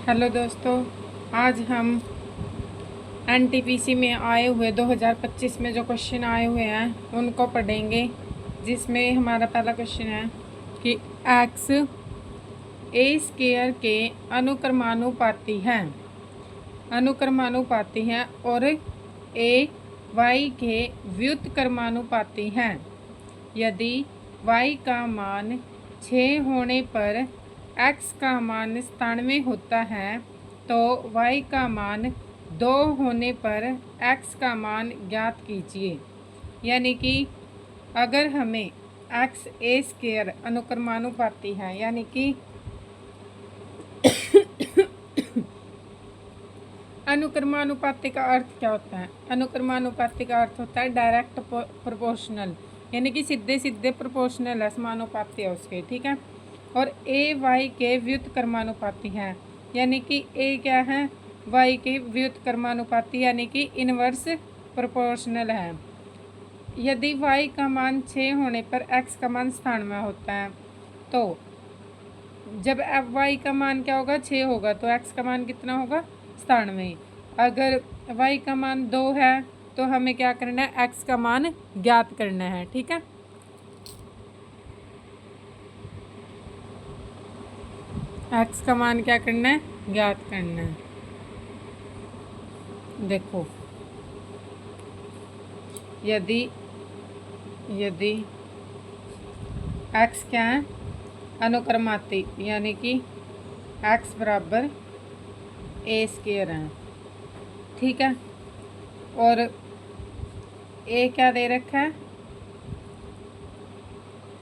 Hello दोस्तों, आज हम एनटीपीसी में आए हुए 2025 में जो क्वेश्चन आए हुए हैं उनको पढ़ेंगे। जिसमें हमारा पहला क्वेश्चन है कि एक्स ए स्क्वायर के अनुक्रमानुपाती हैं और ए वाई के व्युत्क्रमानुपाती हैं। यदि y का मान 6 होने पर x का मान 97 होता है तो y का मान 2 होने पर x का मान ज्ञात कीजिए। यानी कि अगर हमें x ए स्क्वायर अनुक्रमानुपाती है, यानी कि अनुक्रमानुपाती का अर्थ क्या होता है? अनुक्रमानुपाती का अर्थ होता है डायरेक्ट प्रोपोर्शनल, यानी कि सीधे सीधे प्रोपोर्शनल है, समानुपाती है उसके, ठीक है। और ए वाई के व्युत्क्रमानुपाती हैं, यानी कि ए क्या है? वाई के व्युत्क्रमानुपाती, यानी कि इनवर्स प्रोपोर्शनल है। यदि वाई का मान 6 होने पर एक्स का मान 97 होता है तो जब वाई का मान क्या होगा? 6 होगा तो एक्स का मान कितना होगा? 97। अगर वाई का मान 2 है तो हमें क्या करना है? एक्स का मान ज्ञात करना है, ठीक है। एक्स का मान क्या करना है? ज्ञात करना है। देखो, यदि एक्स क्या है? अनुक्रमाती, यानी कि एक्स बराबर ए स्क्वायर है, ठीक है। और ए क्या दे रखा है?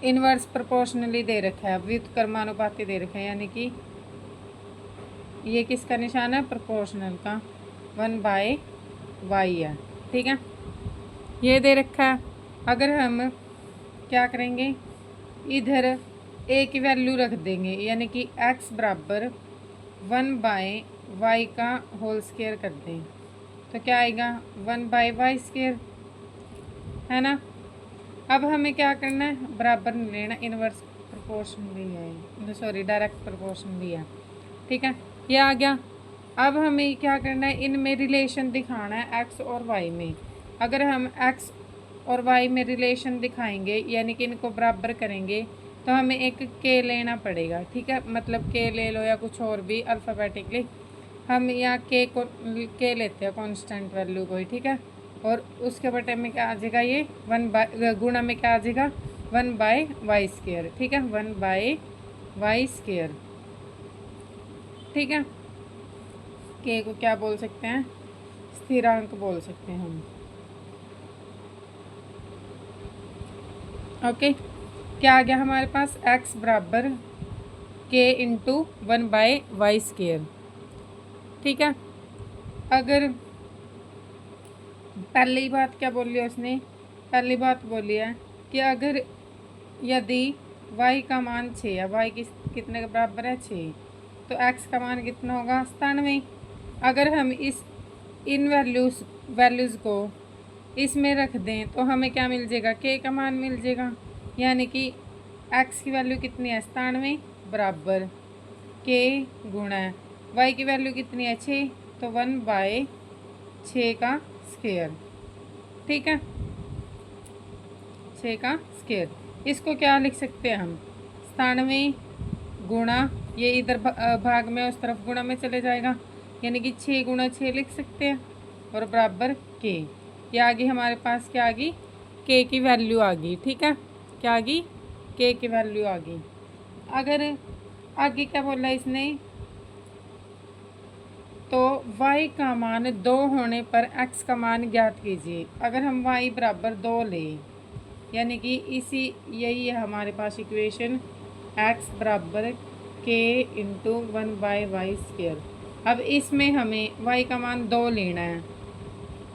इनवर्स प्रोपोर्शनली दे रखा है, व्युत्क्रमानुपाती दे रखा है, यानी कि ये किसका निशान है? प्रोपोर्शनल का, 1/y है, ठीक है। ये दे रखा है। अगर हम क्या करेंगे, इधर ए की वैल्यू रख देंगे, यानी कि x बराबर 1/y का होल स्क्वायर कर दें तो क्या आएगा? 1/y स्क्वायर, है ना। अब हमें क्या करना है? बराबर नहीं लेना, इनवर्स प्रोपोर्शन भी है, सॉरी डायरेक्ट प्रोपोर्शन भी है, ठीक है। ये आ गया। अब हमें क्या करना है? इनमें रिलेशन दिखाना है एक्स और वाई में। अगर हम एक्स और वाई में रिलेशन दिखाएंगे, यानी कि इनको बराबर करेंगे, तो हमें एक के लेना पड़ेगा, ठीक है। मतलब के ले लो या कुछ और भी अल्फ़ाबेटिकली, हम यहाँ के लेते हैं कांस्टेंट वैल्यू को ही, ठीक है। और उसके बटे में क्या आ जाएगा? ये 1 गुणा में क्या आ जाएगा? 1/y स्क्वायर, ठीक है। 1/y स्क्वायर, ठीक है। के को क्या बोल सकते हैं? स्थिरांक बोल सकते हैं हम, ओके। क्या आ गया हमारे पास? x बराबर k इंटू 1/y स्क्वायर, ठीक है। अगर पहली बात क्या बोली है उसने? पहली बात बोली है कि अगर यदि y का मान 6 है, y कितने के बराबर है? 6, तो x का मान कितना होगा? 97। अगर हम इन वैल्यूज़ को इसमें रख दें तो हमें क्या मिल जाएगा? k का मान मिल जाएगा, यानी कि x की वैल्यू कितनी है? 97 बराबर k गुणा y की वैल्यू कितनी है? 6, तो 1/6 का स्क्वायर, ठीक है। 6 का स्क्वायर, इसको क्या लिख सकते हैं हम? 97 गुणा, ये इधर भाग में उस तरफ गुणा में चले जाएगा, यानी कि 6 गुणा 6 लिख सकते हैं, और बराबर के। ये आ गई हमारे पास, क्या आ गई? के की वैल्यू आ गई, ठीक है। क्या आ गई? के की वैल्यू आ गई। अगर आगे क्या बोला इसने? तो y का मान 2 होने पर x का मान ज्ञात कीजिए। अगर हम y बराबर 2 लें, यानी कि यही है हमारे पास इक्वेशन, x बराबर k इंटू 1/y स्क्वायर। अब इसमें हमें y का मान 2 लेना है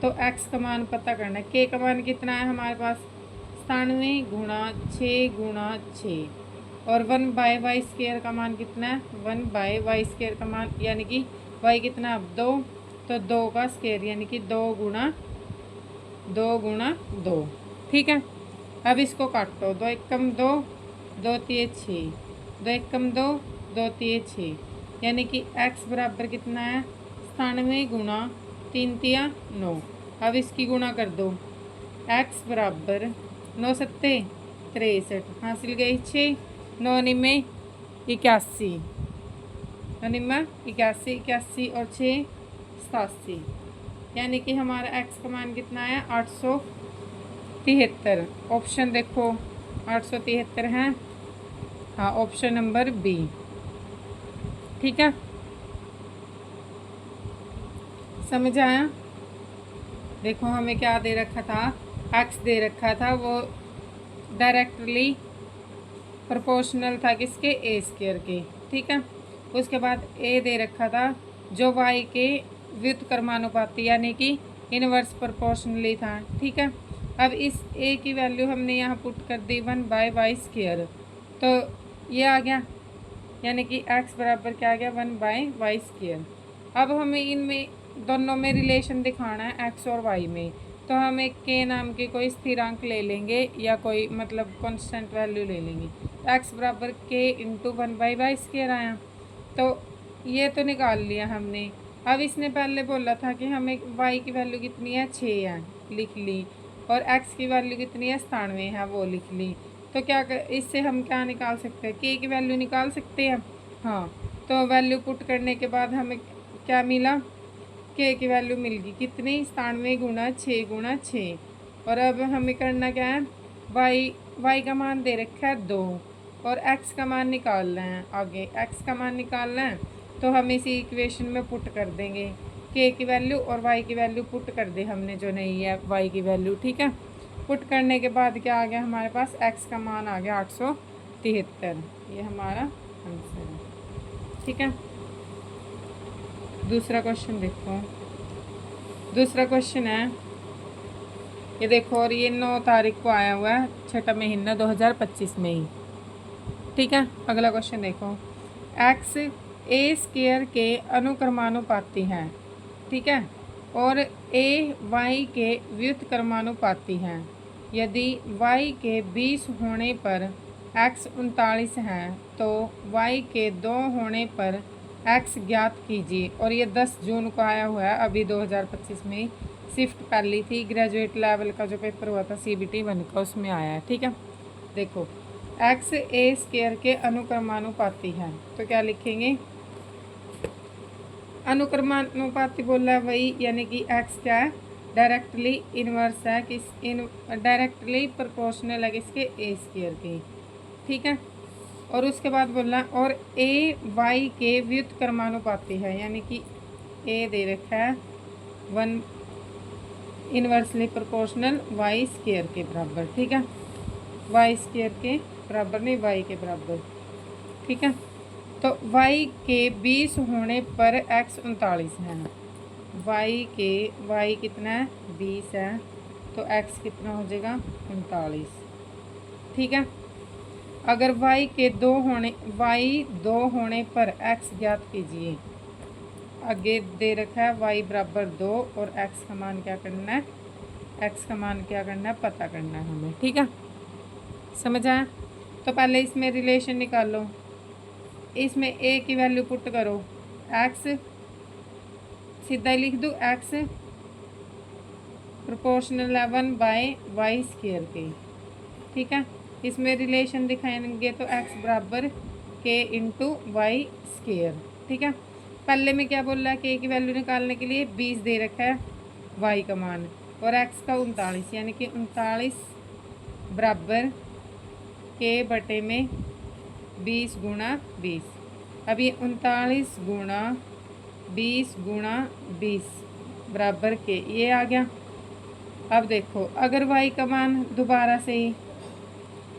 तो x का मान पता करना है। k का मान कितना है हमारे पास? 97 गुणा 6 गुणा 6, और 1/y स्क्वायर का मान कितना है? 1/y स्क्वायर का मान, यानी कि y कितना? अब 2, तो 2 का स्क्वायर, यानी कि 2 गुणा 2, ठीक है। अब इसको काटो, 2 एकम 2, 2 तिये 6, 2 एकम 2, 2 तिये 6, यानी कि x बराबर कितना है 97 गुणा 3 तिया 9। अब इसकी गुणा कर दो, x बराबर 9 सत्ते 63, हासिल गई 6, 9 निमे 81, 9 निमे 81, 81 और 6 87, यानी कि हमारा x का मान कितना है 873। ऑप्शन देखो 873 है, हाँ ऑप्शन नंबर बी। ठीक है, समझ आया। देखो हमें क्या दे रखा था, x दे रखा था, वो डायरेक्टली प्रोपोर्शनल था किसके ए स्क्वायर के। ठीक है, उसके बाद a दे रखा था जो y के व्युत्क्रमानुपाती यानी कि इनवर्स प्रोपोर्शनली था। ठीक है, अब इस a की वैल्यू हमने यहाँ पुट कर दी 1/y², तो ये आ गया, यानी कि x बराबर क्या आ गया 1/y²। अब हमें इनमें दोनों में रिलेशन दिखाना है x और y में, तो हम एक k नाम के कोई स्थिरांक ले लेंगे या कोई मतलब कांस्टेंट वैल्यू ले लेंगे। तो x बराबर k इंटू 1/y² आया, तो ये तो निकाल लिया हमने। अब इसने पहले बोला था कि हमें y की वैल्यू कितनी है 6 है, लिख ली, और x की वैल्यू कितनी है 97 है, वो लिख ली। तो क्या इससे हम क्या निकाल सकते हैं, k की वैल्यू निकाल सकते हैं। हाँ, तो वैल्यू पुट करने के बाद हमें क्या मिला, k की वैल्यू मिल गई कितनी 97 गुणा 6 गुणा 6। और अब हमें करना क्या है, y का मान दे रखा है 2 और x का मान निकालना है। आगे x का मान निकालना है, तो हम इसी इक्वेशन में पुट कर देंगे k की वैल्यू और y की वैल्यू पुट कर दे हमने, जो नहीं है y की वैल्यू। ठीक है, पुट करने के बाद क्या आ गया हमारे पास, x का मान आ गया 873, ये हमारा आंसर है। ठीक है, दूसरा क्वेश्चन देखो। दूसरा क्वेश्चन है, ये देखो, और ये 9 तारीख को आया हुआ है, 6वां महीना 2025 में ही। ठीक है, अगला क्वेश्चन देखो, x a² के अनुक्रमानुपाती है। ठीक है, और a y के व्युत्क्रमानुपाती है। यदि y के 20 होने पर x 39 है, तो y के 2 होने पर x ज्ञात कीजिए। और ये 10 जून को आया हुआ है, अभी 2025 में शिफ्ट पहली थी, ग्रेजुएट लेवल का जो पेपर हुआ था CBT 1 का, उसमें आया है। ठीक है, देखो x a² के अनुक्रमानुपाती है, तो क्या लिखेंगे, अनुक्रमानुपाती बोला है वही, यानी कि x क्या है, डायरेक्टली इनवर्स है, डायरेक्टली प्रोपोर्शनल है किसके a² के। ठीक है, और उसके बाद बोलना, और a y के व्युत्क्रमानुपाती है, यानी कि a दे रखा है 1 इनवर्सली प्रोपोर्शनल y² के बराबर। ठीक है, y² के बराबर नहीं, y के बराबर। ठीक है, तो y के 20 होने पर x 39 है, y कितना है 20 है, तो x कितना हो जाएगा 39। ठीक है, अगर y 2 होने पर x ज्ञात कीजिए। आगे दे रखा है y बराबर 2 और x का मान क्या करना है, x का मान क्या करना है, पता करना है हमें। ठीक है, समझ आया। तो पहले इसमें रिलेशन निकालो, इसमें a की वैल्यू पुट करो, x सीधा ही लिख दूँ, x प्रोपोर्शनल 1/y² के। ठीक है, इसमें रिलेशन दिखाएंगे तो x बराबर k इंटू y²। ठीक है, पहले में क्या बोल रहा है, k की वैल्यू निकालने के लिए 20 दे रखा है y का मान और x का 39, यानी कि 39 बराबर k बटे में 20 गुणा 20। अब ये 39 गुणा 20 गुणा 20 बराबर के, ये आ गया। अब देखो, अगर y का मान दोबारा से ही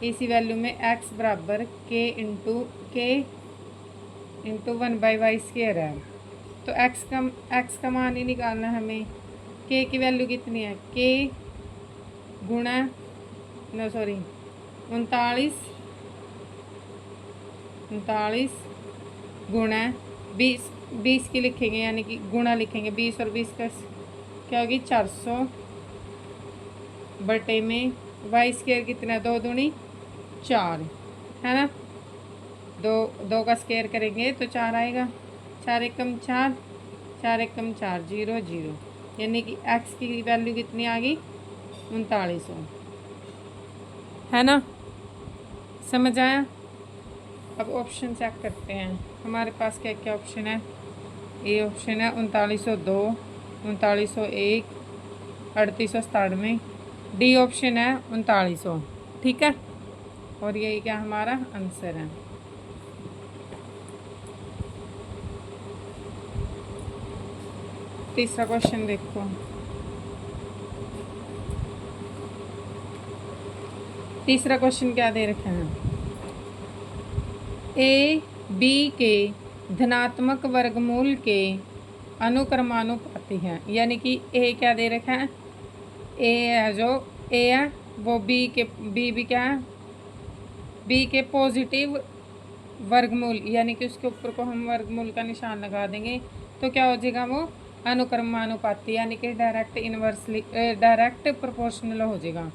इसी वैल्यू में x बराबर k इंटू 1/y² है, तो x का मान ही निकालना है हमें। k की वैल्यू कितनी है, k गुणा 39 गुणा 20 की लिखेंगे, यानी कि गुणा लिखेंगे, 20 और 20 का क्या होगी 400 बटे में y² कितना है, 2 दूनी 4 है ना, 2 का स्क्वायर करेंगे तो 4 आएगा। 4 एकम 4, 4 एकम 4, 0 0, यानी कि x की वैल्यू कितनी आ गई 3900, है ना। समझ आया। अब ऑप्शन चेक करते हैं हमारे पास क्या क्या ऑप्शन है। ए ऑप्शन है 3902, 3901, 3897। डी ऑप्शन है 3900, ठीक है। और यही क्या हमारा आंसर है। तीसरा क्वेश्चन देखो। तीसरा क्वेश्चन क्या दे रखा है, ए बी के धनात्मक वर्गमूल के अनुक्रमानुपाती है। यानी कि ए क्या दे रखा है, ए है जो ए है वो बी के बी भी क्या है, बी के पॉजिटिव वर्गमूल, यानी कि उसके ऊपर को हम वर्गमूल का निशान लगा देंगे तो क्या हो जाएगा वो अनुक्रमानुपाती, यानी कि डायरेक्ट इनवर्सली डायरेक्ट प्रोपोर्शनल हो जाएगा।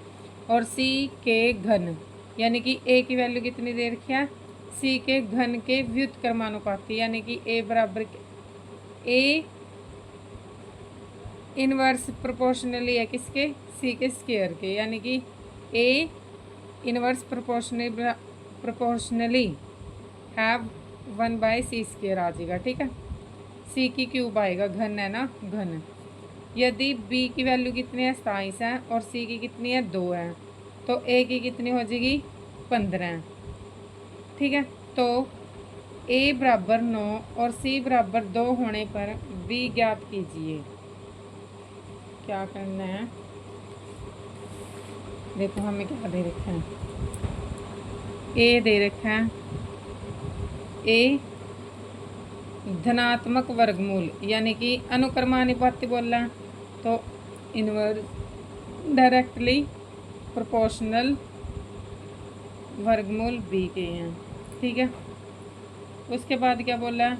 और सी के घन, यानी कि ए की वैल्यू कितनी दे रखी है, सी के घन के व्युत्क्रमानुपाती, यानी कि ए बराबर ए इनवर्स प्रोपोर्शनली है किसके, सी के स्क्वायर के, यानी कि A inverse proportionally have 1/c² आ जाएगा, ठीक है। सी की क्यूब आएगा, घन है ना, घन। यदि बी की वैल्यू कितनी है 27 है और सी की कितनी है 2 है, तो ए की कितनी हो जाएगी 15, ठीक है। तो ए बराबर 9 और सी बराबर 2 होने पर बी ज्ञात कीजिए। क्या करना है, देखो हमें क्या दे रखा है, ए दे रखा है ए धनात्मक वर्गमूल, यानी कि अनुक्रमानुपाती बोल रहा है तो इनवर्स डायरेक्टली प्रोपोर्शनल वर्गमूल बी के हैं, ठीक है। उसके बाद क्या बोला है,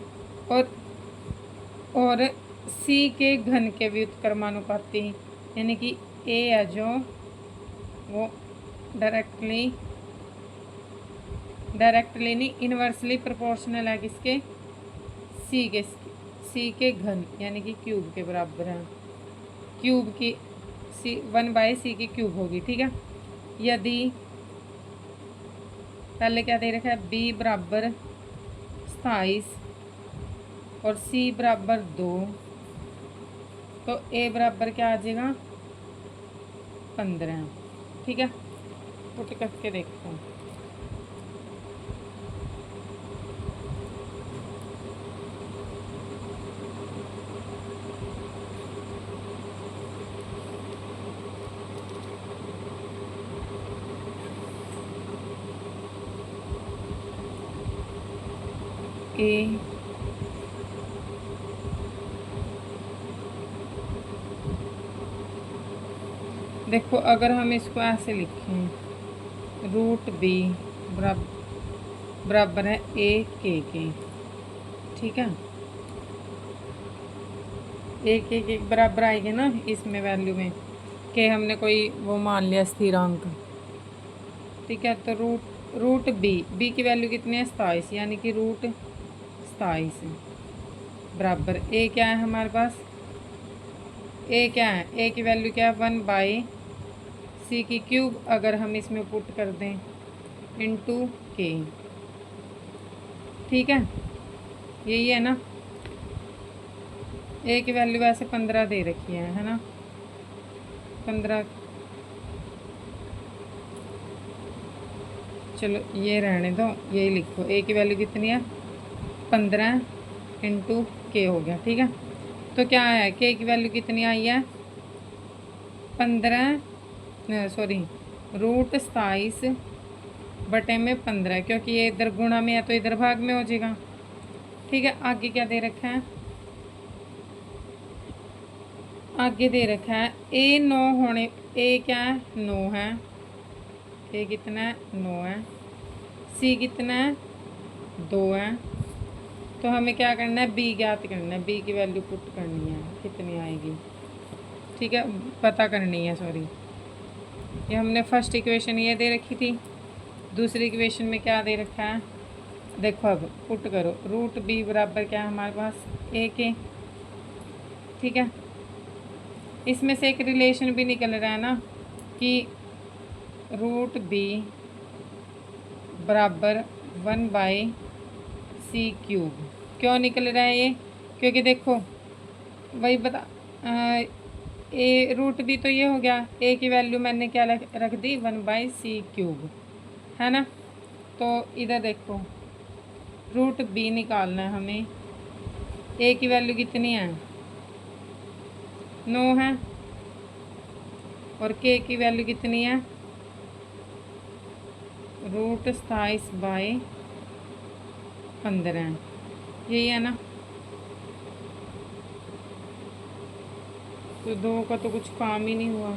और सी के घन के व्युत्क्रमानुपाती, यानी कि ए है जो वो डायरेक्टली नहीं इनवर्सली प्रोपोर्शनल है किसके, सी के घन, यानी कि क्यूब के बराबर है, क्यूब की सी 1/c की क्यूब होगी, ठीक है। यदि पहले क्या दे रखा है, बी बराबर 27 और सी बराबर 2, तो ए बराबर क्या आ जाएगा 15, ठीक है। पुट करके देखते हैं। ए देखो अगर हम इसको ऐसे लिखें, रूट बी बराबर है ए के, ठीक है। ए के बराबर आएगी ना इसमें वैल्यू में, के हमने कोई वो मान लिया स्थिरांक, ठीक है। तो रूट बी की वैल्यू कितनी है 27, यानी कि रूट 27 बराबर ए क्या है हमारे पास, ए क्या है, ए की वैल्यू क्या है 1/c की क्यूब, अगर हम इसमें पुट कर दें इनटू के, ठीक है। यही है ना, ए की वैल्यू वैसे 15 दे रखी है ना, 15, चलो ये रहने दो, यही लिखो, ए की वैल्यू कितनी है 15 इंटू के हो गया, ठीक है। तो क्या है, के की वैल्यू कितनी आई है 15, सॉरी रूट 27 बटे में 15, क्योंकि ये इधर गुणा में है तो इधर भाग में हो जाएगा, ठीक है। आगे क्या दे रखा है, आगे दे रखा है ए 9 होने, ए क्या है 9 है, ए कितना है 9 है, सी कितना है 2 है, तो हमें क्या करना है बी ज्ञात करना है, बी की वैल्यू पुट करनी है, कितनी आएगी, ठीक है, पता करनी है, सॉरी। ये हमने फर्स्ट इक्वेशन ये दे रखी थी, दूसरी इक्वेशन में क्या दे रखा है देखो अब पुट करो, रूट बी बराबर क्या है हमारे पास ए के, ठीक है। इसमें से एक रिलेशन भी निकल रहा है ना कि रूट बी बराबर 1/c³। क्यों निकल रहा है ये? क्योंकि देखो वही बता ए रूट बी तो ये हो गया, ए की वैल्यू मैंने क्या रख दी 1/c³, है ना। तो इधर देखो रूट बी निकालना है हमें, ए की वैल्यू कितनी है 9 है, और के की वैल्यू कितनी है √27/15, यही है ना। तो 2 का तो कुछ काम ही नहीं हुआ।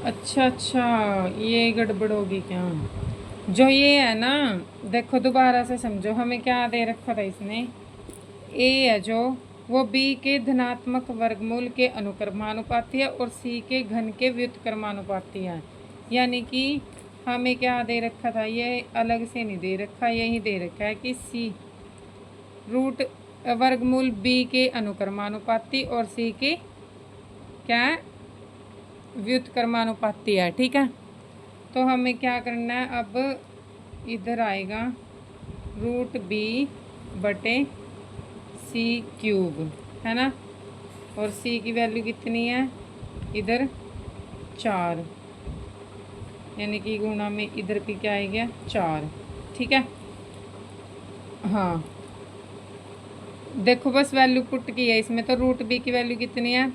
अच्छा अच्छा, ये गड़बड़ होगी क्या? जो ये है ना, देखो दोबारा से समझो, हमें क्या दे रखा था इसने, ए है जो वो बी के धनात्मक वर्गमूल के अनुक्रमानुपाती है और सी के घन के व्युत्क्रमानुपाती है। यानी कि हमें क्या दे रखा था, ये अलग से नहीं दे रखा, यही दे रखा है कि सी रूट वर्गमूल बी के अनुक्रमानुपाती और सी के क्या व्युत्क्रमानुपाती है, ठीक है। तो हमें क्या करना है, अब इधर आएगा रूट बी बटे c³, है ना। और c की वैल्यू कितनी है इधर 4, यानी कि गुणा में इधर भी क्या आएगा 4, ठीक है। हाँ देखो बस वैल्यू पुट की है इसमें, तो रूट बी की वैल्यू कितनी है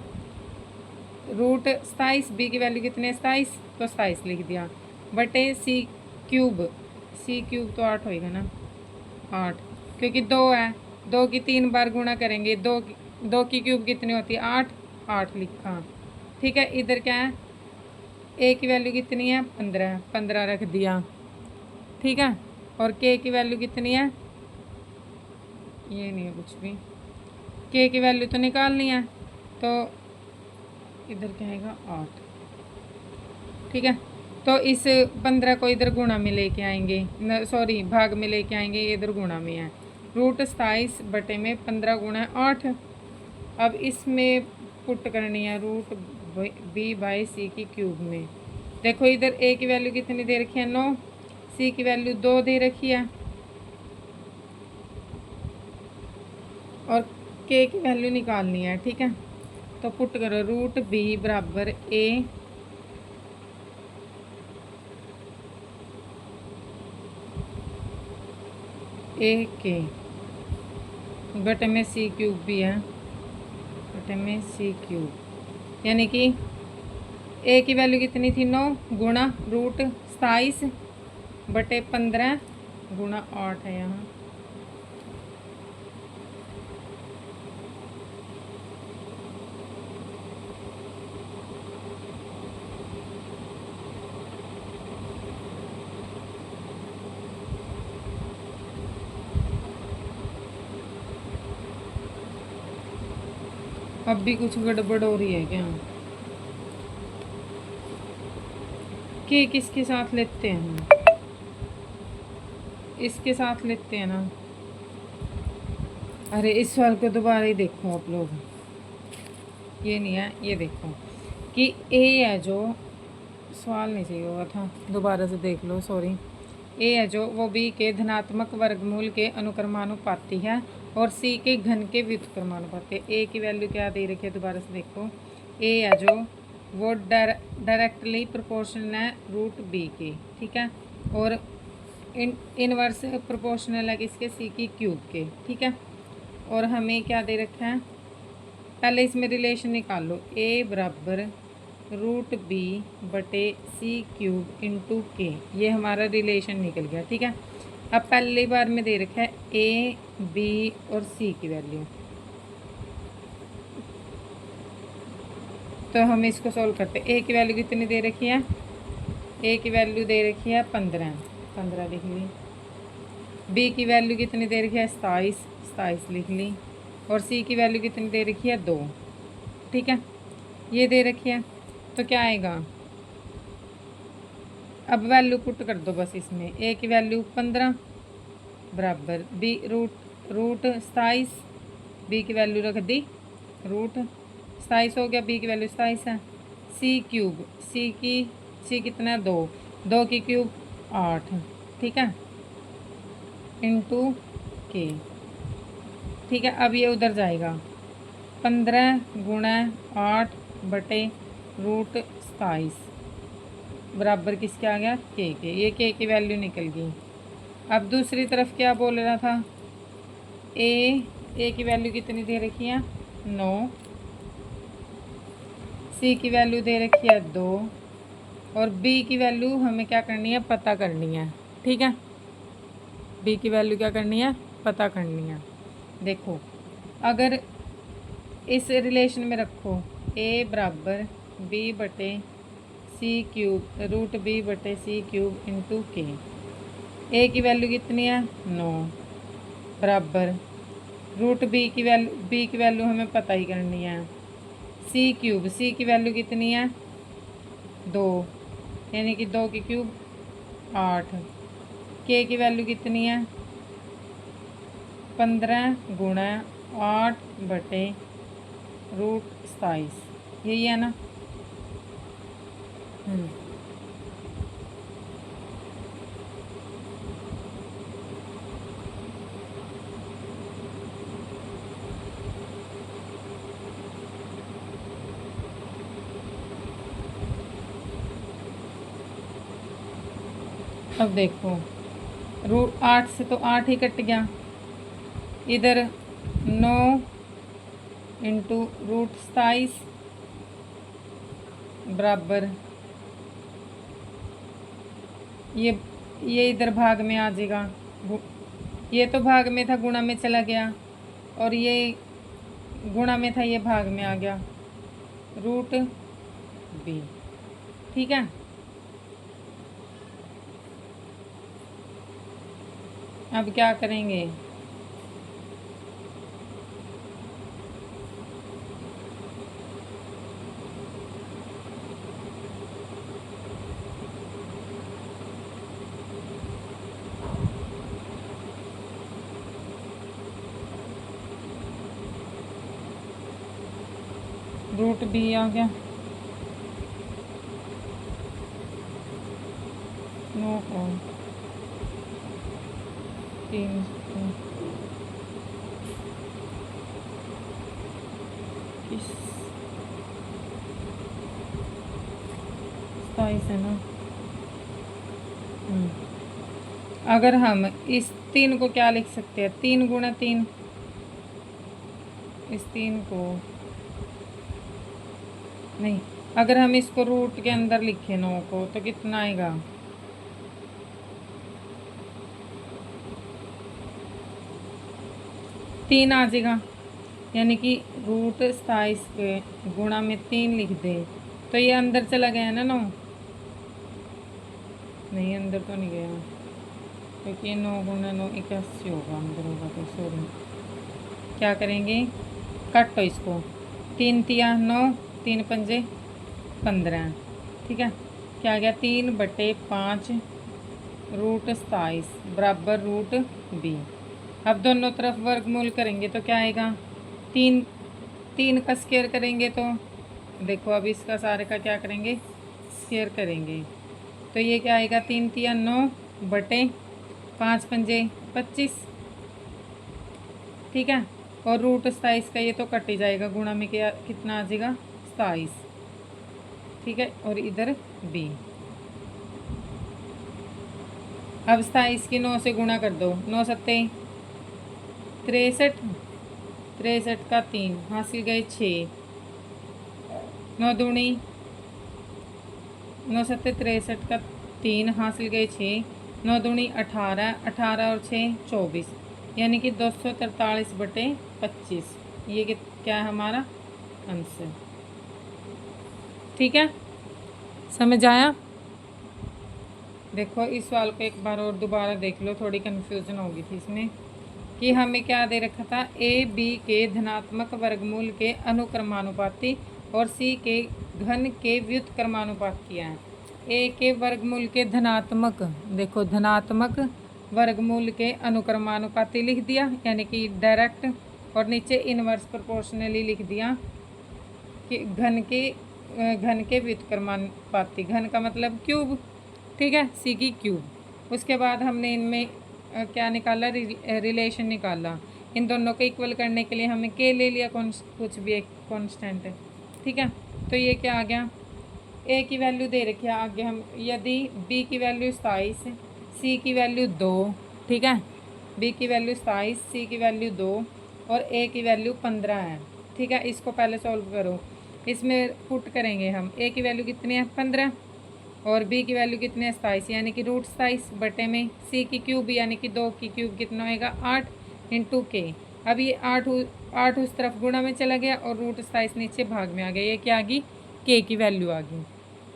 √27, बी की वैल्यू कितनी है 27, तो 27 लिख दिया बटे c³ तो 8 होएगा ना, 8, क्योंकि 2 है, 2 की 3 बार गुणा करेंगे, 2 की क्यूब कितनी होती है 8, 8 लिखा, ठीक है। इधर क्या है ए की वैल्यू कितनी है 15, 15 रख दिया, ठीक है। और के की वैल्यू कितनी है, ये नहीं है कुछ भी, के की वैल्यू तो निकालनी है, तो इधर क्या आएगा 8, ठीक है। तो इस 15 को इधर गुणा में लेके आएंगे, सॉरी भाग में लेके आएंगे, ये इधर गुणा में है, √27 बटे में 15 गुणा 8। अब इसमें पुट करनी है रूट b/c की क्यूब में। देखो इधर a की वैल्यू कितनी दे रखी है 9, c की वैल्यू 2 दे रखी है, और k की वैल्यू निकालनी है, ठीक है। तो पुट करो रूट b बराबर a के बटे में c³ भी है, बटे में c³, यानी कि a की वैल्यू कितनी थी 9 गुणा √27 बटे 15 गुणा 8 है यहाँ, अब भी कुछ गड़बड़ हो रही है क्या? के किसके साथ लेते हैं, इसके साथ लेते हैं ना। अरे इस सवाल को दोबारा ही देखो आप लोग, ये नहीं है, ये देखो कि ए है जो, सवाल नहीं चाहिए हुआ था, दोबारा से देख लो, सॉरी। ए है जो वो बी के धनात्मक वर्गमूल के अनुक्रमानुपाती है और सी के घन के व्युत्क्रमानुपाती है। ए की वैल्यू क्या दे रखी है, दोबारा से देखो, ए है जो वो डायरेक्टली प्रोपोर्शनल है रूट बी के, ठीक है, और इनवर्स प्रोपोर्शनल है किसके सी की क्यूब के, ठीक है। और हमें क्या दे रखा है, पहले इसमें रिलेशन निकाल लो, ए बराबर रूट बी बटे c³ इंटू के, ये हमारा रिलेशन निकल गया, ठीक है। अब पहली बार में दे रखा है ए बी और सी की वैल्यू, तो हम इसको सॉल्व करते हैं। ए की वैल्यू कितनी दे रखी है, ए की वैल्यू दे रखी है 15, 15 लिख ली। बी की वैल्यू कितनी दे रखी है 27, 27 लिख ली। और सी की वैल्यू कितनी दे रखी है 2। ठीक है, ये दे रखी है। तो क्या आएगा, अब वैल्यू पुट कर दो बस इसमें। ए की वैल्यू 15 बराबर बी रूट 27, बी की वैल्यू रख दी रूट 27 हो गया, बी की वैल्यू 27 है। सी क्यूब, सी कितना है 2, 2 की क्यूब 8, ठीक है, इंटू के। ठीक है, अब ये उधर जाएगा 15 गुणा 8 बटे रूट 27 बराबर किसके आ गया के। ये के की वैल्यू निकल गई। अब दूसरी तरफ क्या बोल रहा था, ए की वैल्यू कितनी दे रखी है 9, सी की वैल्यू दे रखी है 2 और बी की वैल्यू हमें क्या करनी है, पता करनी है। ठीक है, बी की वैल्यू क्या करनी है, पता करनी है। देखो अगर इस रिलेशन में रखो ए बराबर बी बटे सी क्यूब रूट बी बटे सी क्यूब इंटू के। ए की वैल्यू कितनी है 9 बराबर रूट बी की वैल्यू हमें पता ही करनी है। सी क्यूब, सी की वैल्यू कितनी है 2, यानी कि 2 की क्यूब 8। के की वैल्यू कितनी है 15 गुणा 8 बटे रूट 27, यही है ना। अब देखो रूट 8 से तो 8 ही कट गया, इधर 9 इंटू रूट 27 बराबर ये इधर भाग में आ जाएगा। ये तो भाग में था गुणा में चला गया और ये गुणा में था ये भाग में आ गया रूट बी। ठीक है, अब क्या करेंगे, रूट बी आ गया 9 को 3 27 है ना। अगर हम इस 3 को क्या लिख सकते हैं, 3 गुणा 3, इस 3 को नहीं, अगर हम इसको रूट के अंदर लिखें 9 को तो कितना आएगा 3 आ जाएगा, यानी कि रूट 27 के गुणा में 3 लिख दे तो ये अंदर चला गया ना 9, नहीं अंदर तो नहीं गया क्योंकि 9 गुणा 9 81 होगा, अंदर होगा तो सॉरी। क्या करेंगे, काटो इसको, 3 तिया 9, 3 पंजे 15। ठीक है, क्या गया 3 बटे 5 रूट 27 बराबर रूट बी। अब दोनों तरफ वर्गमूल करेंगे तो क्या आएगा, 3 का स्क्वायर करेंगे तो देखो अब इसका सारे का क्या करेंगे, स्क्वायर करेंगे तो ये क्या आएगा 3 तिया 9 बटे 5 पंजे 25। ठीक है, और रूट 27 का ये तो कट ही जाएगा, गुणा में क्या कितना आ जाएगा 27। ठीक है, और इधर बी। अब 27 की 9 से गुणा कर दो, 9 सत्ते 63, 63 का 3 हासिल गए 6, 9 दूनी 9 सत्ते 63 का 3 हासिल गए 6, 9 दूनी 18, 18 और 6 24, यानी कि 243 बटे 25। ये क्या है हमारा आंसर। ठीक है, समझ आया। देखो इस सवाल को एक बार और दोबारा देख लो, थोड़ी कन्फ्यूजन होगी थी इसमें कि हमें क्या दे रखा था, ए बी के धनात्मक वर्गमूल के अनुक्रमानुपाती और सी के घन के व्युत्क्रमानुपात किया है। ए के वर्गमूल के धनात्मक, देखो धनात्मक वर्गमूल के अनुक्रमानुपाती लिख दिया यानी कि डायरेक्ट, और नीचे इनवर्स प्रोपोर्शनली लिख दिया कि घन के व्युत्क्रमानुपाती, घन का मतलब क्यूब, ठीक है, सी की क्यूब। उसके बाद हमने इनमें क्या निकाला, रिलेशन निकाला। इन दोनों को इक्वल करने के लिए हमें के ले लिया, कुछ भी एक कांस्टेंट है, ठीक है। तो ये क्या आ गया, ए की वैल्यू दे रखी है आगे हम, यदि बी की वैल्यू 27, सी की वैल्यू 2, ठीक है, बी की वैल्यू 27, सी की वैल्यू 2 और ए की वैल्यू 15 है, ठीक है। इसको पहले सॉल्व करो, इसमें पुट करेंगे हम, ए की वैल्यू कितनी है 15 और बी की वैल्यू कितनी है 27, यानी कि रूट 27 बटे में सी की क्यूब यानी कि 2 की क्यूब कितना होएगा 8 इंटू के। अब ये 8 उस तरफ गुणा में चला गया और रूट 27 नीचे भाग में आ गया, ये क्या आ गई, के की वैल्यू आ गई,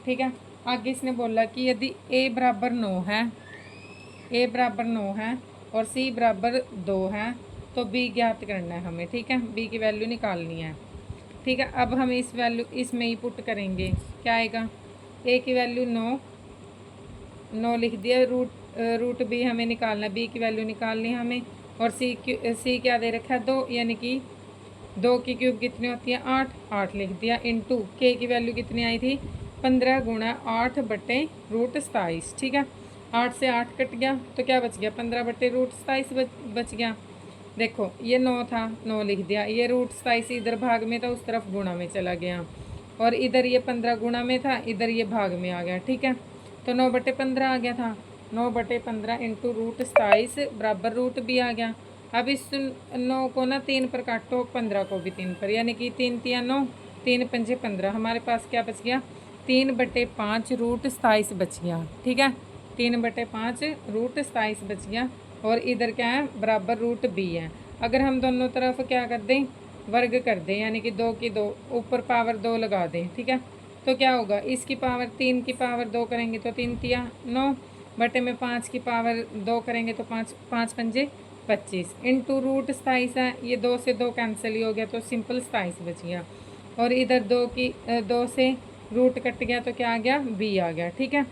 ठीक है। आगे इसने बोला कि यदि ए बराबर 9 है, ए बराबर 9 है और सी बराबर 2 है तो बी ज्ञात करना है हमें, ठीक है, बी की वैल्यू निकालनी है, ठीक है। अब हम इस वैल्यू इसमें ही पुट करेंगे, क्या आएगा, ए की वैल्यू 9 लिख दिया, रूट बी हमें निकालना है, बी की वैल्यू निकालनी है हमें, और सी क्या दे रखा है 2, यानी कि 2 की क्यूब कितनी होती है 8 लिख दिया, इंटू के की वैल्यू कितनी आई थी 15 गुणा 8 बटे रूट 27, ठीक है। 8 से 8 कट गया तो क्या बच गया 15 बटे रूट 27 बच गया। देखो ये 9 था, 9 लिख दिया, ये रूट 27 इधर भाग में था, उस तरफ गुणा में चला गया, और इधर ये 15 गुणा में था, इधर ये भाग में आ गया, ठीक है। तो 9 बटे 15 आ गया था, 9 बटे 15 इंटू रूट 27 बराबर रूट भी आ गया। अब इस 9 को ना 3 पर काटो, 15 को भी 3 पर, यानी कि 3 तिया 9, 3 पंजे 15, हमारे पास क्या बच गया 3 बटे 5 रूट 27 बच गया, ठीक है, 3 बटे 5 रूट 27 बच गया, और इधर क्या है बराबर रूट बी है। अगर हम दोनों तरफ क्या कर दें, वर्ग कर दें, यानी कि 2 की 2 ऊपर पावर 2 लगा दें, ठीक है, तो क्या होगा, इसकी पावर 3 की पावर 2 करेंगे तो 3 तिया 9 बटे में 5 की पावर 2 करेंगे तो 5 पंजे 25 इंटू रूट 27 है, ये 2 से 2 कैंसिल ही हो गया तो सिंपल 27 बच गया, और इधर 2 से रूट कट गया तो क्या आ गया बी आ गया, ठीक है,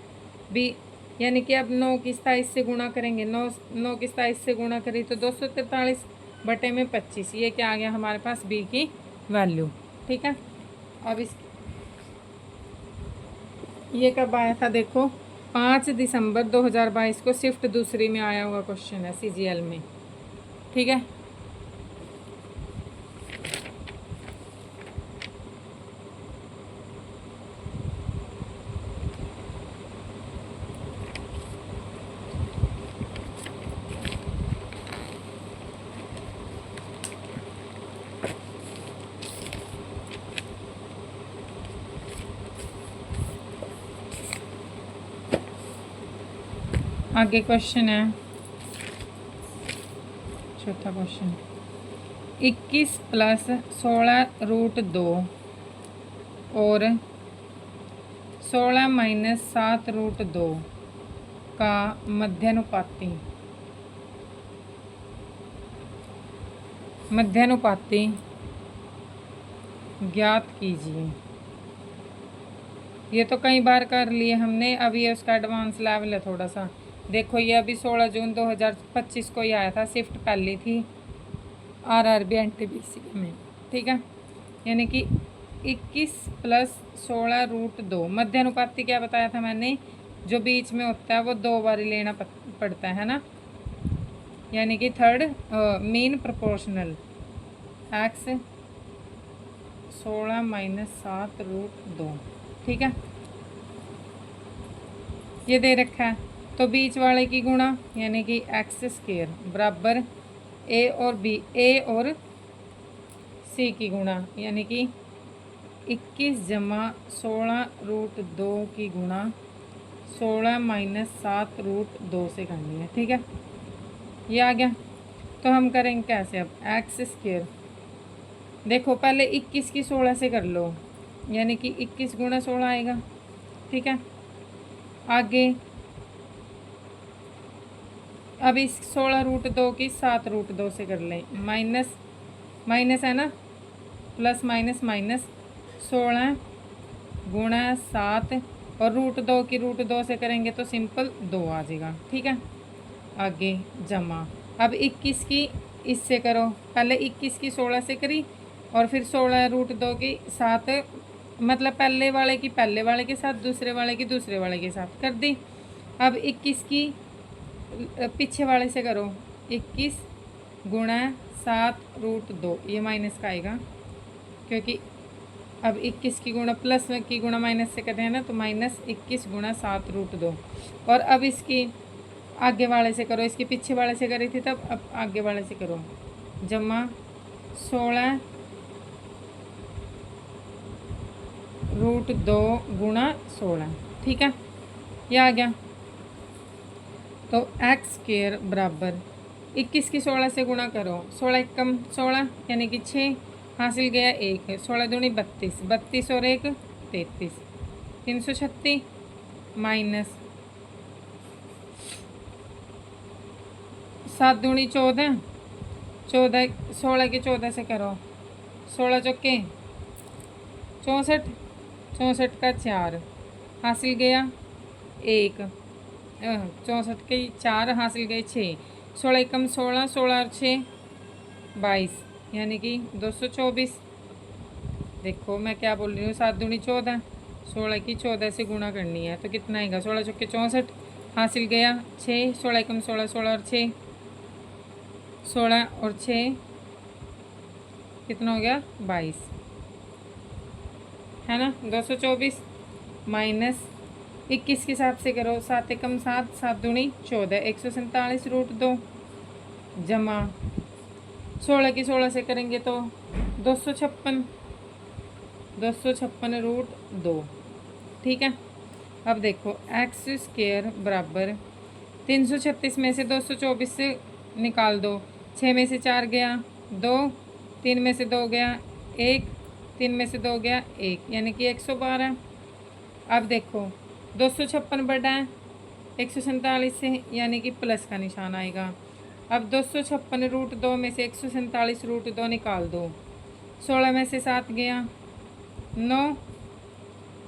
बी, यानी कि अब 9 की 27 से गुणा करेंगे, 9 की 27 से गुणा करें तो 243 बटे में 25, ये क्या आ गया हमारे पास बी की वैल्यू, ठीक है। अब इस ये कब आया था, देखो 5 दिसंबर 2022 को शिफ्ट दूसरी में आया हुआ क्वेश्चन है सीजीएल में, ठीक है। आगे क्वेश्चन है चौथा क्वेश्चन, 21 प्लस 16 रूट 2 और 16 माइनस 7 रूट 2 का मध्यानुपाती ज्ञात कीजिए। ये तो कई बार कर लिए हमने, अब ये उसका एडवांस लेवल है थोड़ा सा। देखो ये अभी 16 जून 2025 को ही आया था, शिफ्ट पहली थी आरआरबी एनटीपीसी में, ठीक है, यानी कि 21 प्लस 16 रूट 2, मध्यानुपाती क्या बताया था मैंने, जो बीच में होता है वो 2 बार लेना पड़ता है ना, यानी कि third mean proportional, x 16 minus 7 root 2, ठीक है, ये दे रखा है, तो बीच वाले की गुणा यानी कि एक्स स्क्वायर बराबर ए और सी की गुणा, यानी कि 21 जमा 16 रूट 2 की गुणा 16 माइनस 7 रूट 2 से करनी है, ठीक है, ये आ गया। तो हम करेंगे कैसे, अब एक्स स्क्वायर, देखो पहले 21 की 16 से कर लो, यानी कि 21 गुणा 16 आएगा, ठीक है, आगे अब इस 16√2 की 7√2 से कर लें, माइनस माइनस है ना, प्लस माइनस माइनस, 16 गुणा 7 और √2 की √2 से करेंगे तो सिंपल 2 आ जाएगा। ठीक है, आगे जमा। अब 21 की इससे करो, पहले 21 की 16 से करी और फिर 16√2 की 7, मतलब पहले वाले की पहले वाले के साथ, दूसरे वाले की दूसरे वाले के साथ कर दी। अब 21 की पीछे वाले से करो, 21 गुणा 7√2, ये माइनस का आएगा क्योंकि अब 21 की गुणा प्लस की गुणा माइनस से करते हैं ना, तो माइनस 21 गुणा 7√2। और अब इसकी आगे वाले से करो, इसके पीछे वाले से करी थी तब, अब आगे वाले से करो, जमा 16√2 गुणा 16। ठीक है, ये आ गया। तो एक्स स्क्वायर बराबर 21 की 16 से गुणा करो, 16 कम 16 यानी कि 6, हासिल गया 1, 16 दूनी 32, 32 और 1 33, 336 माइनस 7 दूनी 14, 14 16 की 14 से करो, 16 चौके 64, 64 का 4, हासिल गया 1, 64 के 4 हासिल गए 6, 16 कम 16, 16 और 6 22, यानी कि 224। देखो मैं क्या बोल रही हूँ, 7 दूनी 14, 16 की 14 से गुणा करनी है तो कितना आएगा, 16 चौके 64, हासिल गया 6, 16 कम 16, 16 और 6, 16 और 6 कितना हो गया 22, है ना। 224 माइनस 21 के 7 से करो, 7 कम 7, 7 दूनी 14, 147√2 जमा 16 की 16 से करेंगे तो 256, 256√2। ठीक है, अब देखो एक्स स्क्वायर बराबर 336 में से 224 से निकाल दो, 6 में से 4 गया 2, 3 में से 2 गया 1, 3 में से 2 गया 1, यानी कि 112। अब देखो 256 बढ़ा है 147 से, यानी कि प्लस का निशान आएगा। अब 256√2 में से 147√2 निकाल दो, 16 में से 7 गया 9,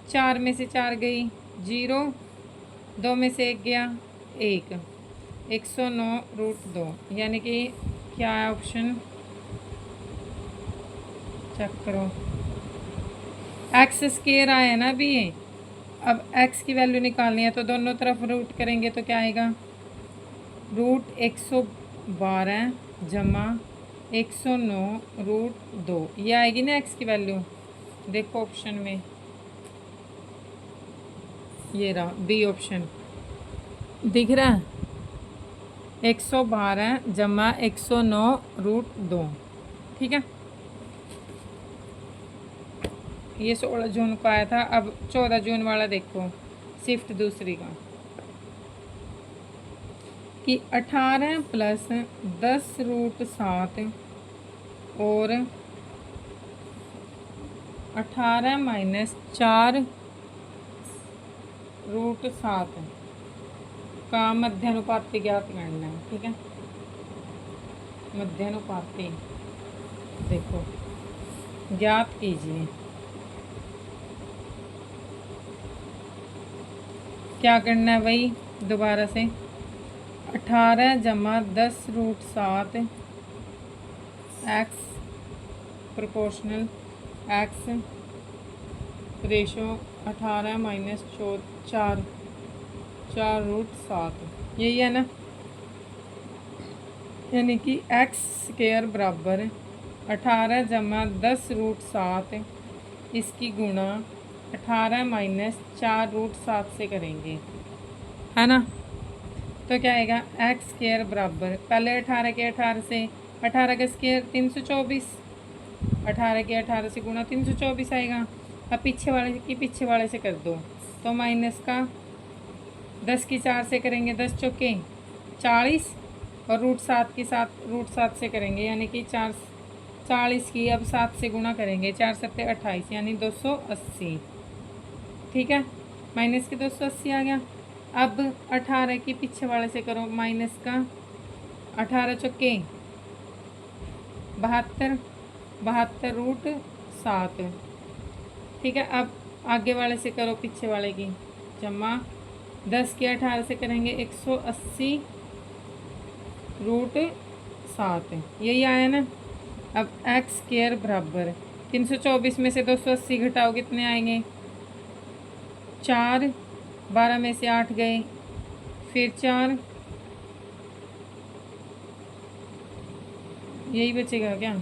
4 में से 4 गई 0, 2 में से 1 गया 1, 109√2, यानी कि क्या है ऑप्शन, चेक करो। एक्स स्क्वायर आया ना अभी ये, अब एक्स की वैल्यू निकालनी है तो दोनों तरफ रूट करेंगे तो क्या आएगा, √112 जमा 109√2, ये आएगी ना एक्स की वैल्यू। देखो ऑप्शन में ये रहा बी ऑप्शन, दिख रहा है, 112 जमा 109√2। ठीक है, ये 16 जून को आया था। अब 14 जून वाला देखो, शिफ्ट दूसरी का, कि 18 प्लस 10√7 और 18 माइनस 4√7 का मध्यानुपाती ज्ञात करना है। ठीक है, मध्यानुपाती देखो ज्ञात कीजिए, क्या करना है वही दोबारा से, 18 जमा 10√7 x proportional x ratio 18 minus 4√7, यही है ना, यानी कि एक्स स्क्वायर बराबर 18 जमा 10√7 इसकी गुणा 18 माइनस 4√7 से करेंगे, है ना। तो क्या आएगा, एक्स स्क्वायर बराबर, पहले 18 के 18 से, 18 का स्क्वायर 324, 18 के 18 से गुणा 324 आएगा। अब पीछे वाले की पीछे वाले से कर दो तो माइनस का 10 की 4 से करेंगे 10 चौके 40 और √7 की 7 से करेंगे, यानी कि 40 की अब 7 से गुणा करेंगे, 4 सत्ते 28, यानी 280। ठीक है, माइनस के 280 आ गया। अब 18 की पीछे वाले से करो, माइनस का 18 चौके 72, 72 रूट 7। ठीक है, अब आगे वाले से करो पीछे वाले की जमा 10 की 18 से करेंगे 180 रूट 7, यही आया ना। अब एक्स स्क्वायर बराबर 324 में से 280 घटाओ कितने आएंगे 4, 12 में से 8 गए, फिर 4, यही बचेगा क्या।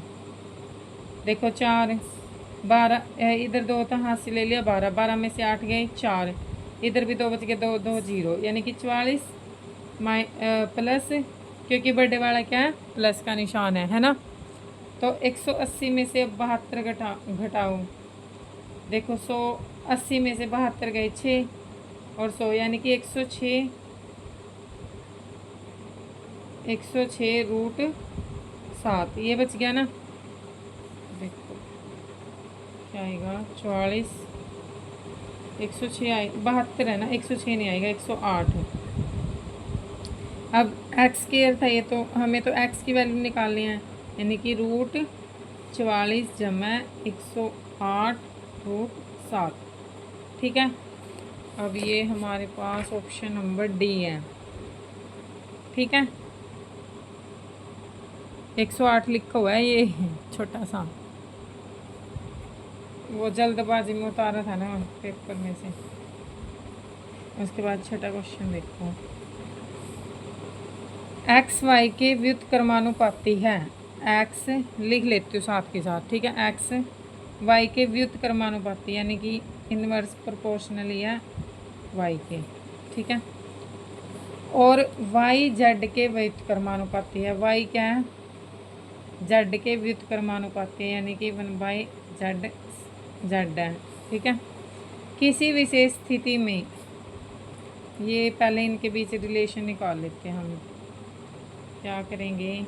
देखो 4, 12, इधर 2 था हाथ से ले लिया 12, 12 में से 8 गए 4, इधर भी 2 बच गए, 2 2 0, यानी कि 44 प्लस, क्योंकि बर्थडे वाला क्या है प्लस का निशान है ना। तो 180 में से 72 घटाओ। देखो 180 में से 72 गए 6 और 100, यानी कि 106, 106 रूट 7, ये बच गया ना। देखो क्या आएगा 44, 106 आए 72 है ना, 106 नहीं आएगा 108। अब एक्स स्क्वायर था ये, तो हमें तो एक्स की वैल्यू निकालनी है, यानी कि रूट 44 जमा 108 रूट 7। ठीक है, अब ये हमारे पास ऑप्शन नंबर डी है। ठीक है, 108 लिखा हुआ है ये छोटा सा, वो जल्दबाजी में उतारा था ना पेपर में से। उसके बाद छठा क्वेश्चन देखो, एक्स वाई के व्युत्क्रमानुपाती है। एक्स लिख लेती हूँ साथ के साथ, ठीक है। एक्स वाई के व्युत्क्रमानुपाती यानी कि इनवर्स प्रोपोर्शनली है वाई के, ठीक है। और वाई जेड के व्युत्क्रमानुपाती है। वाई क्या है जेड के व्युत्क्रमानुपाती है, यानी कि 1/z जेड है, ठीक है। किसी विशेष स्थिति में, ये पहले इनके बीच रिलेशन निकाल लेते हैं हम। क्या करेंगे,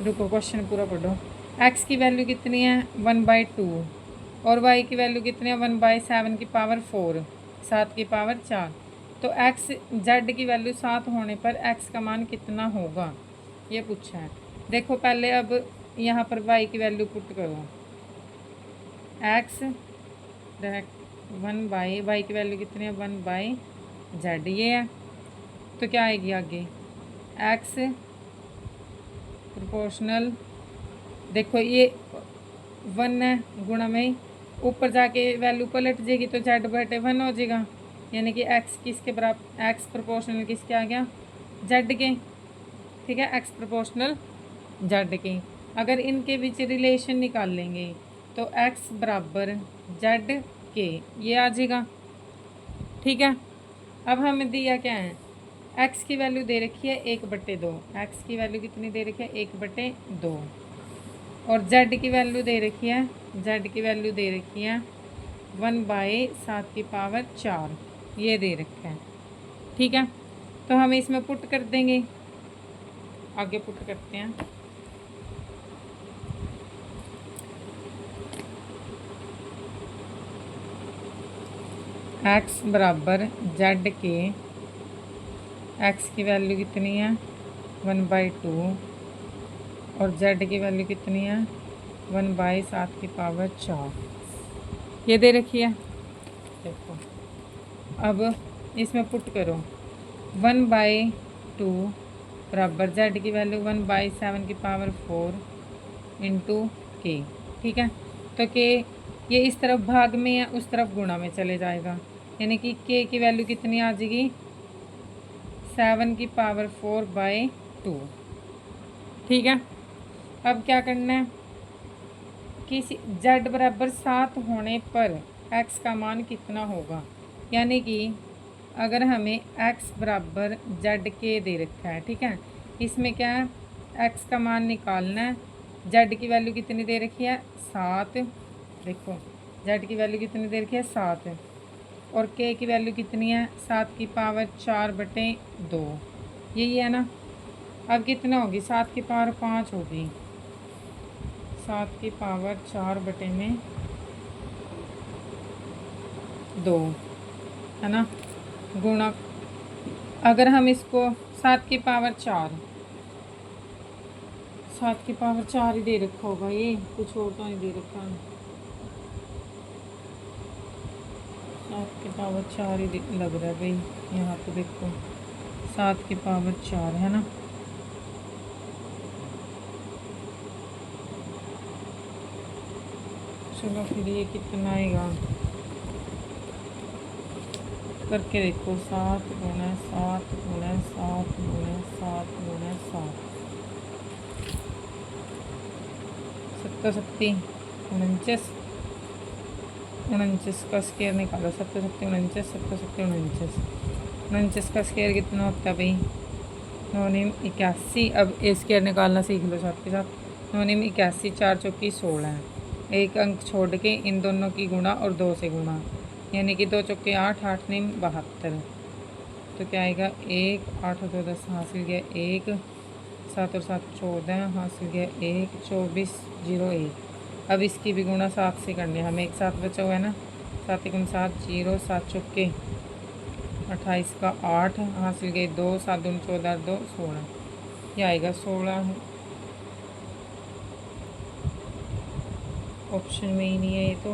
रुको क्वेश्चन पूरा पढ़ो। एक्स की वैल्यू कितनी है 1/2 और वाई की वैल्यू कितनी है 1/7 की पावर 4, 7 की पावर 4। तो एक्स जेड की वैल्यू 7 होने पर एक्स का मान कितना होगा ये पूछा है। देखो पहले अब यहाँ पर वाई की वैल्यू पुट करो। एक्स डायरेक्ट 1/, वाई की वैल्यू कितनी है 1/z ये है। तो क्या आएगी आगे एक्स प्रोपोर्शनल, देखो ये 1 है गुणा में, ऊपर जाके वैल्यू पलट जाएगी तो z/1 हो जाएगा, यानी कि x किसके बराबर, x प्रोपोर्शनल किसके आ गया z के, ठीक है। x प्रोपोर्शनल z के। अगर इनके बीच रिलेशन निकाल लेंगे तो x बराबर z के ये आ जाएगा, ठीक है। अब हमें दिया क्या है, x की वैल्यू दे रखी है 1/2, x की वैल्यू कितनी दे रखी है 1/2, और z की वैल्यू दे रखी है, z की वैल्यू दे रखी है 1/7 की पावर 4, ये दे रखा है, ठीक है। तो हम इसमें पुट कर देंगे, आगे पुट करते हैं। x बराबर z के, x की वैल्यू कितनी है 1/2 और z की वैल्यू कितनी है 1/7 की पावर 4, ये दे रखी है। देखो अब इसमें पुट करो 1/2 बराबर z की वैल्यू 1/7 की पावर 4 इंटू के, ठीक है। तो के ये इस तरफ भाग में है, उस तरफ गुणा में चले जाएगा, यानी कि के की वैल्यू कितनी आ जाएगी 7 की पावर 4/2, ठीक है। अब क्या करना है, किसी z बराबर 7 होने पर x का मान कितना होगा, यानी कि अगर हमें x बराबर z के दे रखा है, ठीक है। इसमें क्या है x का मान निकालना है, z की वैल्यू कितनी दे रखी है 7, देखो z की वैल्यू कितनी दे रखी है 7, और k की वैल्यू कितनी है 7 की पावर 4/2, यही है ना। अब कितना होगी 7 की पावर 5 होगी, 7 की पावर 4/2 है ना, गुणा। अगर हम इसको 7 की पावर 4, 7 की पावर 4 ही दे रखा होगा, ये कुछ और तो नहीं दे रखा। 7 की पावर 4 ही लग रहा है भाई, यहाँ तो देखो 7 की पावर 4 है ना। चलो फिर ये कितना आएगा करके देखो। 7 गुना 7 गुना 7 गुना 7 गुना 7, 7 49, 49 का स्केयर निकालो। 7 49, 7 49, 49 का स्केयर कितना होता है भाई? 9 निम 81। अब ए स्केयर निकालना सीख लो साथ के साथ। 9 निम 81, 4 चौकी 16 है। एक अंक छोड़ के इन दोनों की गुणा और 2 से गुणा, यानी कि 2 चौके 8, 8 निम 72। तो क्या आएगा? 1 8 और 2 10, हासिल गया 1, 7 और 7 14, हासिल गया 1, 24 0 1। अब इसकी भी गुणा 7 से करनी है हमें। एक 7 बचा हुआ है ना, 7 1 7 0, 7 चौके 28 का 8, हासिल गए 2, 7 दूनी 14 2 16। ये आएगा 16, ऑप्शन में ही नहीं है ये तो।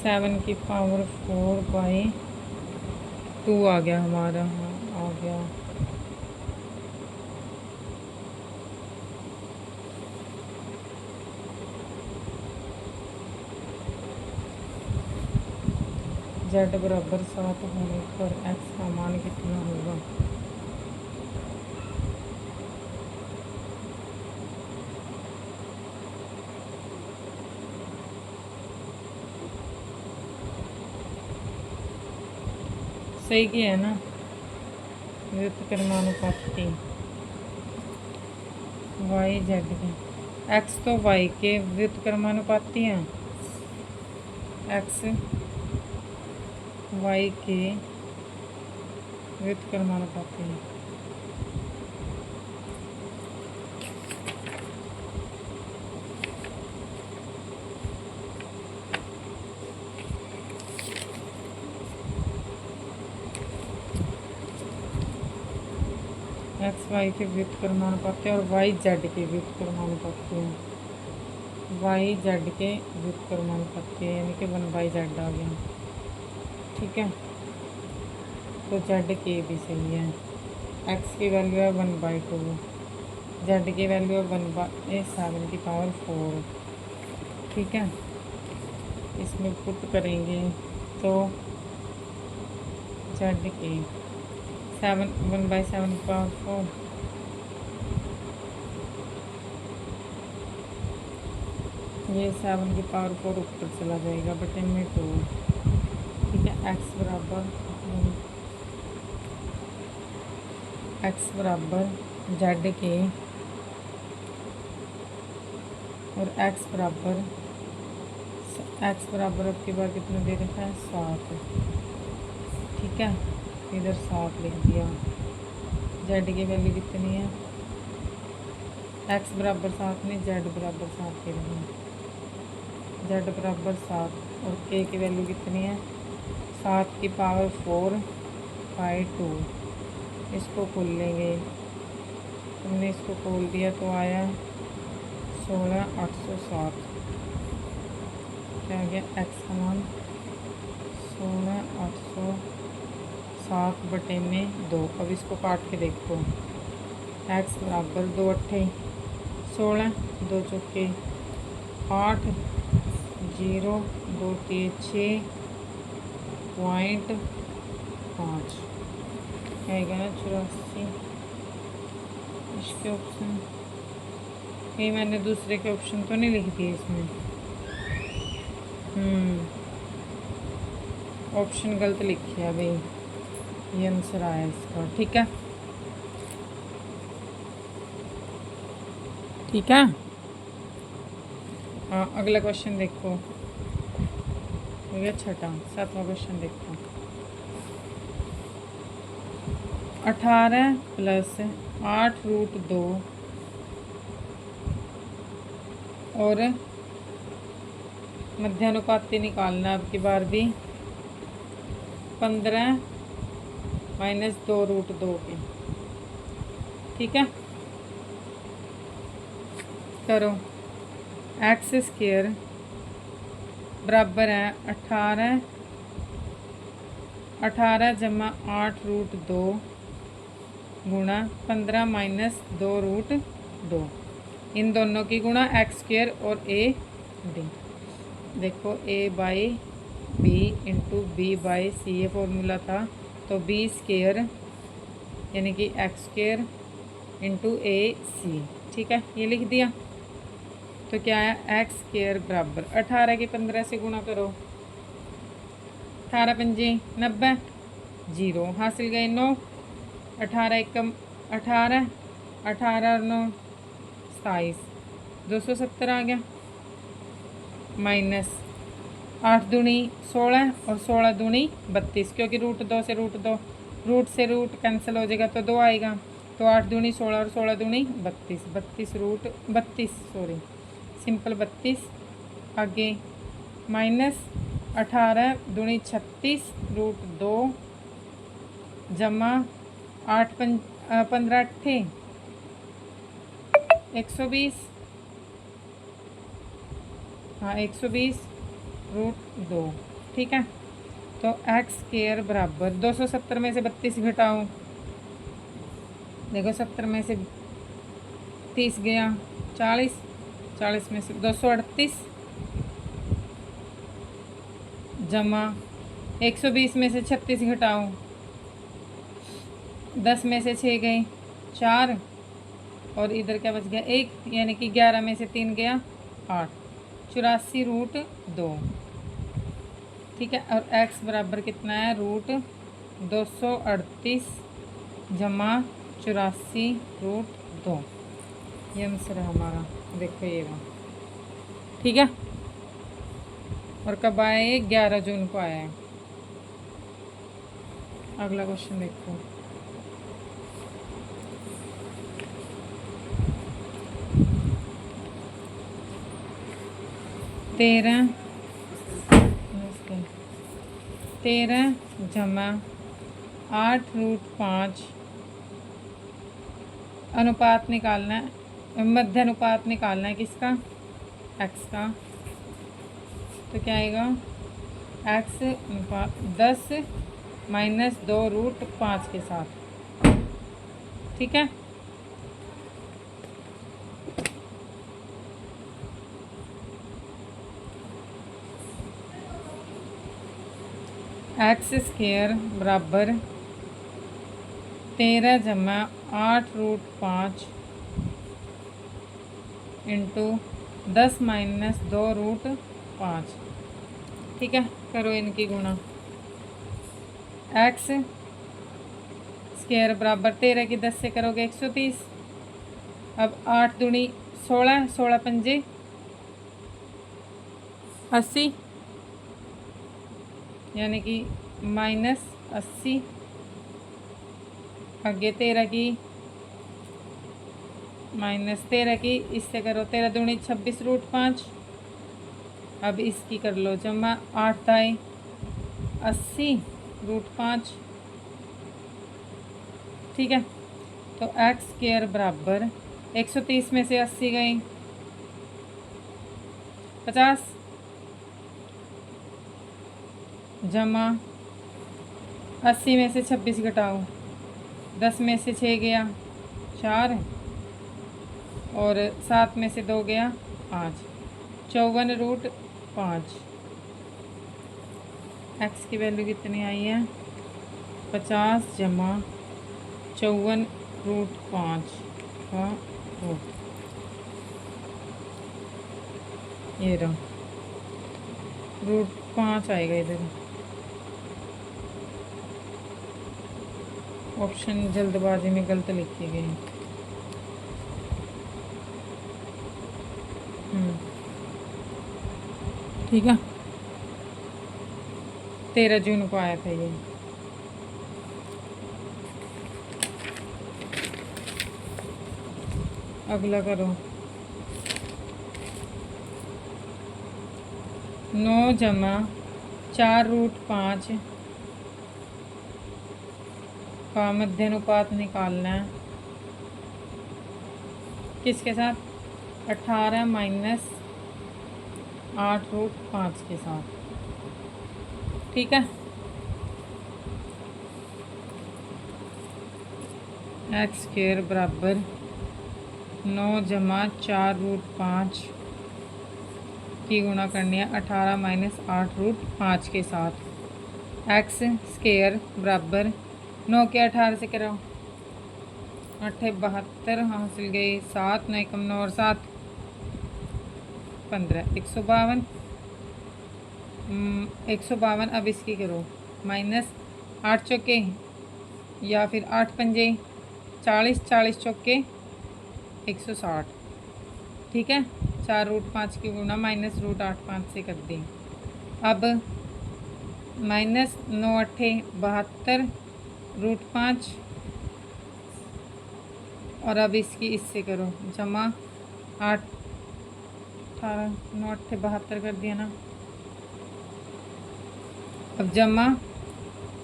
सेवन की पावर 4/2 आ गया हमारा। हाँ आ गया। z बराबर 7 होने पर x का मान कितना होगा? सही किया है ना, व्युत्क्रमानुपाती y z के। x तो y के व्युत्क्रमानुपाती हैं, x y के व्युत्क्रमानुपाती हैं। एक्स वाई के व्युत्क्रमानुपाती और वाई जेड के व्युत्क्रमानुपाती हैं। वाई जेड के व्युत्क्रमानुपाती है, यानी कि 1/z आ गया। ठीक है, तो जेड के भी सही है। एक्स की वैल्यू है 1/2, जेड की वैल्यू है 1/7 की पावर 4। ठीक है, इसमें पुट करेंगे तो जेड के 1/7 की पावर 4, ये 7 की पावर 4 ऊपर चला जाएगा, बटे में 2। ठीक है, एक्स बराबर जेड के और एक्स बराबर अब की बार कितना दे रखा है? 7। ठीक है, इधर 7 लिख दिया। जेड की वैल्यू कितनी है? एक्स बराबर 7 में जेड बराबर 7 के रहे, जेड बराबर 7 और के की वैल्यू कितनी है? 7 की पावर 4/2। इसको खोल लेंगे, हमने इसको खोल दिया तो आया 16,807। क्या आ गया? एक्स का मान 16,807 बटे में 2। अब इसको काट के देखो। एक्स बराबर 2 8 16, 2 चौके 8, 0 2 3 6.5 आएगा ना 84। इसके ऑप्शन ये मैंने दूसरे के ऑप्शन तो नहीं लिख दिए इसमें। ऑप्शन गलत लिखे है भाई, ये आंसर आया इसका। ठीक है, ठीक है। हाँ अगला क्वेश्चन देखो, हो गया छठा। सातवां क्वेश्चन देखो। 18 प्लस 8√2 और मध्यानुपाती निकालना अब की बार भी 15 माइनस 2√2 की। ठीक है, करो। एक्स स्क्वायर बराबर है 18 जमा 8√2 गुणा 15 माइनस 2√2, इन दोनों की गुणा एक्स स्क्वायर और ए डी। देखो A by B into B by C ये फॉर्मूला था, तो बी स्क्वायर यानी कि X square into A C. ठीक है, ये लिख दिया। तो क्या है, एक्स स्क्वायर बराबर 18 की 15 से गुणा करो, 18 पंजे 90, 0 हासिल गए 9, 18 एकम 18, 18 और 9 27, 270 आ गया। माइनस 8 दूनी 16 और 16 दूनी 32, क्योंकि √2 से √2 रूट से रूट कैंसिल हो जाएगा तो 2 आएगा। तो 8 दूनी 16 और 16 दूनी 32, 32 सॉरी सिंपल 32। आगे माइनस 18 दूनी 36 √2 जमा 8 15 8 120, हाँ 120 √2। ठीक है, तो एक्स स्क्वायर बराबर 270 में से 32 घटाओ, देखो 70 में से 30 गया 40, 40 में से 238 जमा 120 में से 36 घटाओ, 10 में से 6 गए 4 और इधर क्या बच गया 1, यानी कि 11 में से 3 गया 8, 84 √2। ठीक है, और x बराबर कितना है √238 जमा 84 √2, ये आंसर है हमारा। देखो ये रहा। ठीक है, और कब आया ये, 11 जून को आया है। अगला क्वेश्चन देखो। तेरह जमा 8√5 अनुपात निकालना है, मध्य अनुपात निकालना है किसका, एक्स का। तो क्या आएगा, एक्स अनुपात 10 माइनस 2√5 के साथ। ठीक है, एक्स स्क्वायर बराबर 13 जमा 8√5 इंटू 10 माइनस 2√5। ठीक है, करो इनकी गुणा। एक्स स्क्वायर बराबर 13 की 10 से करोगे 130। अब 8 दूनी 16, 16 पंजे 80, यानी कि -80। आगे 13 की -13 की इससे करो, 13 दूनी 26 √5। अब इसकी कर लो जमा 8 दाई 80 √5। ठीक है, तो एक्स स्क्वायर बराबर 130 में से 80 गई 50 जमा 80 में से 26 घटाओ, 10 में से 6 गया 4 और 7 में से 2 गया 5, 54 √5। एक्स की वैल्यू कितनी आई है, 50 जमा 54 √5 का रूट। ये रहा √5 आएगा इधर। ऑप्शन जल्दबाजी में गलत लिखी गई। ठीक है, 13 जून को आया था ये। अगला करो, 9 जमा 4√5 का मध्यानुपात निकालना है। किसके साथ? 18 माइनस 8√5 के साथ। ठीक है, एक्स स्क्वायर बराबर 9 जमा 4√5 की गुणा करनी है 18 माइनस 8√5 के साथ। एक्स स्क्वायर बराबर 9 के 18 से कराओ, 8 72 हासिल गई, 7 9 कम 9 और 7 15, 152। 152। अब इसकी करो माइनस 8 चौके या फिर 8 पंजे 40, 40 चौके 160। ठीक है, 4√5 की गुणा माइनस √8 से कर दी। अब माइनस 9 8 72 √5 और अब इसकी इससे करो जमा 8 18 9 8 72 कर दिया ना। अब जमा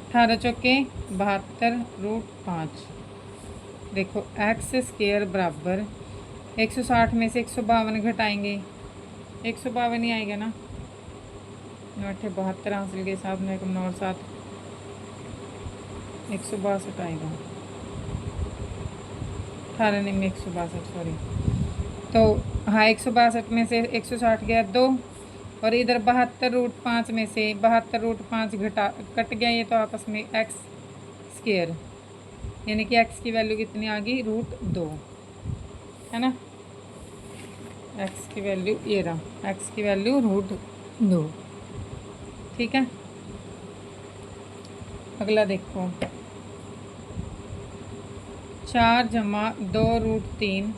18 चौके 72√5। देखो एक्स स्क्वायर बराबर 160 में से 152 घटाएंगे, 152 ही आएगा ना। 9 8 72 हासिल के 7 9 9 और 7 162 आएगा। 18 नहीं में 162, सॉरी। तो हाँ, 162 में से 160 गया 2 और इधर 72√5 में से 72√5 घटा कट गया ये, तो आपस में एक्स स्क्वायर, यानी कि एक्स की वैल्यू कितनी आ गई? √2, है ना। एक्स की वैल्यू ये रहा, एक्स की वैल्यू √2। ठीक है, अगला देखो, 4 जमा 2√3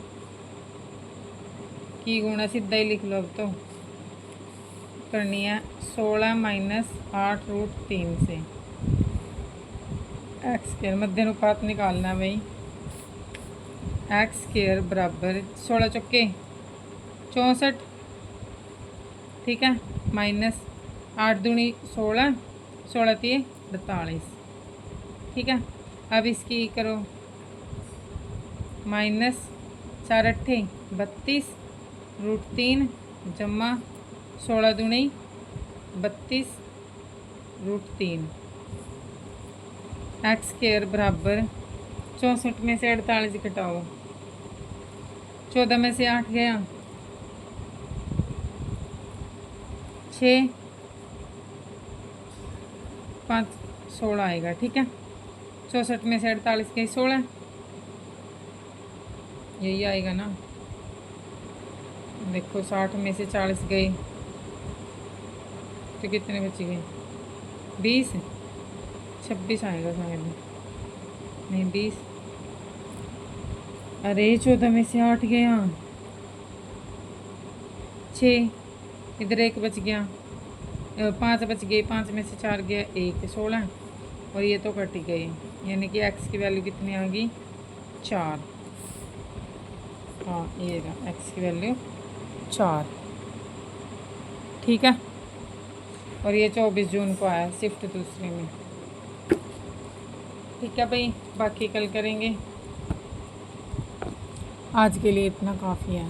की गुणा सीधा ही लिख लो। अब तो करनी है 16 माइनस 8√3 से। एक्स स्क्वायर मध्यानुपात निकालना है भाई। एक्स स्क्वायर बराबर 16 चौके 64, ठीक है, माइनस 8 दूनी 16, 16 3 48। ठीक है, अब इसकी करो माइनस 4 8 32 √3 जमा 16 दूनी 32 √3। एक्स स्क्वायर बराबर 64 में से 48 घटाओ, 14 में से 8 गया 6 5 16 आएगा। ठीक है, 64 में से 48 गई 16, यही आएगा ना। देखो 60 में से 40 गए तो कितने बच गए? 20 26 आएगा शायद, नहीं 20। अरे 14 में से 8 गया 6, इधर 1 बच गया, 5 बच गए, 5 में से 4 गया 1, 16 और ये तो कट ही गए, यानी कि एक्स की वैल्यू कितनी आ गई? 4। हाँ, ये रहा एक्स की वैल्यू 4। ठीक है, और ये 24 जून को आया शिफ्ट दूसरे में। ठीक है भाई, बाकी कल करेंगे, आज के लिए इतना काफ़ी है।